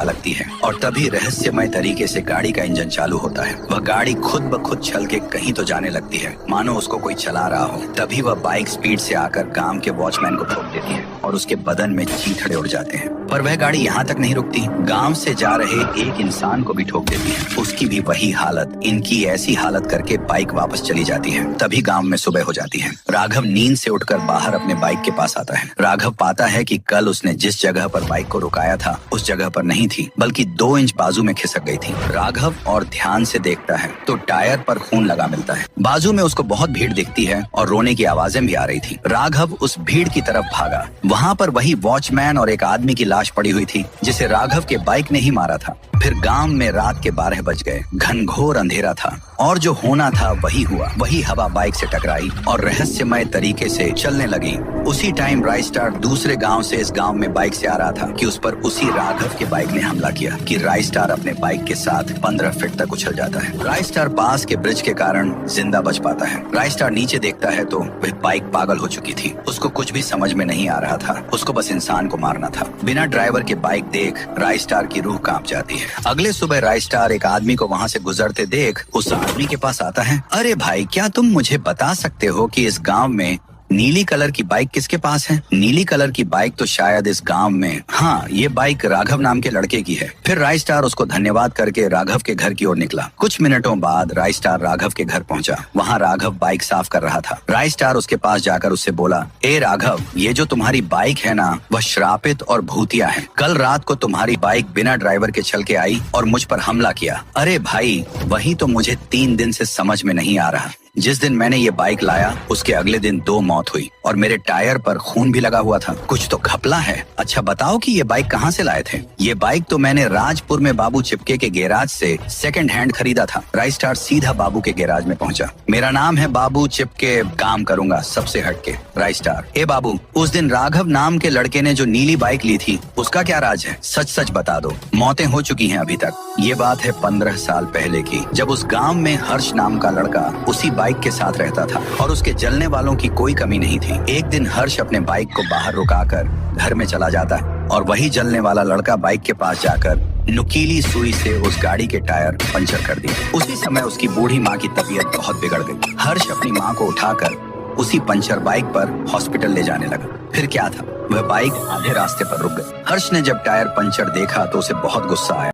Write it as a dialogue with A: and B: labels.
A: लगती है और तभी रहस्यमय तरीके से गाड़ी का इंजन चालू होता है। वह गाड़ी खुद ब खुद चल के कहीं तो जाने लगती है, मानो उसको कोई चला रहा हो। तभी वह बाइक स्पीड से आकर गांव के वॉचमैन को ठोक देती है और उसके बदन में चीथड़े उड़ जाते हैं। पर वह गाड़ी यहाँ तक नहीं रुकती, गांव से जा रहे एक इंसान को भी ठोक देती है। उसकी भी वही हालत, इनकी ऐसी हालत करके बाइक वापस चली जाती है। तभी गांव में सुबह हो जाती है। राघव नींद से उठकर बाहर अपने बाइक के पास आता है। राघव पाता है कि कल उसने जिस जगह पर बाइक को रुकाया था उस जगह पर नहीं थी, बल्कि 2 इंच बाजू में खिसक गई थी। राघव और ध्यान से देखता है तो टायर पर खून लगा मिलता है। बाजू में उसको बहुत भीड़ दिखती है और रोने की आवाजें भी आ रही थी। राघव उस भीड़ की तरफ भागा। वहाँ पर वही वॉचमैन और एक आदमी की लाश पड़ी हुई थी जिसे राघव के बाइक ने ही मारा था। फिर गांव में रात के 12 बज गए। घनघोर अंधेरा था और जो होना था वही हुआ। वही हवा बाइक से टकराई और रहस्यमय तरीके से चलने लगी। उसी टाइम राइस्टार दूसरे गांव से इस गांव में बाइक से आ रहा था कि उस पर उसी राघव के बाइक ने हमला किया कि राइस्टार अपने बाइक के साथ 15 फीट तक उछल जाता है। राइस्टार पास के ब्रिज के कारण जिंदा बच पाता है। राइस्टार नीचे देखता है तो वह बाइक पागल हो चुकी थी। उसको कुछ भी समझ में नहीं आ रहा था, उसको बस इंसान को मारना था। बिना ड्राइवर के बाइक देख राइस्टार की रूह कांप जाती है। अगले सुबह राइस्टार एक आदमी को वहाँ से गुजरते देख उस आदमी के पास आता है। अरे भाई, क्या तुम मुझे बता सकते हो कि इस गांव में नीली कलर की बाइक किसके पास है? नीली कलर की बाइक तो शायद इस गांव में, हाँ, ये बाइक राघव नाम के लड़के की है। फिर राइस्टार उसको धन्यवाद करके राघव के घर की ओर निकला। कुछ मिनटों बाद राइस्टार राघव के घर पहुंचा। वहाँ राघव बाइक साफ कर रहा था। राइस्टार उसके पास जाकर उससे बोला, ए राघव, ये जो तुम्हारी बाइक है ना, वह श्रापित और भूतिया है। कल रात को तुम्हारी बाइक बिना ड्राइवर के चल के आई और मुझ पर हमला किया। अरे भाई, वही तो मुझे 3 दिन से समझ में नहीं आ रहा। जिस दिन मैंने ये बाइक लाया उसके अगले दिन 2 मौत हुई और मेरे टायर पर खून भी लगा हुआ था। कुछ तो घपला है। अच्छा बताओ कि ये बाइक कहाँ से लाए थे? ये बाइक तो मैंने राजपुर में बाबू चिपके के गैराज से सेकंड हैंड खरीदा था। राइस्टार सीधा बाबू के गैराज में पहुंचा। मेरा नाम है बाबू चिपके, काम करूंगा सबसे हटके। राइस्टार, ए बाबू, उस दिन राघव नाम के लड़के ने जो नीली बाइक ली थी उसका क्या राज है? सच सच बता दो। मौतें हो चुकी हैं अभी तक। ये बात है 15 साल पहले की, जब उस गांव में हर्ष नाम का लड़का उसी बाइक के साथ रहता था और उसके जलने वालों की कोई कमी नहीं थी। एक दिन हर्ष अपने बाइक को बाहर रुकाकर घर में चला जाता है और वही जलने वाला लड़का बाइक के पास जाकर नुकीली सुई से उस गाड़ी के टायर पंचर कर दिए। उसी समय उसकी बूढ़ी माँ की तबीयत बहुत बिगड़ गई। हर्ष अपनी माँ को उठाकर उसी पंचर बाइक पर हॉस्पिटल ले जाने लगा। फिर क्या था, वह बाइक आधे रास्ते पर रुक गई। हर्ष ने जब टायर पंचर देखा तो उसे बहुत गुस्सा आया।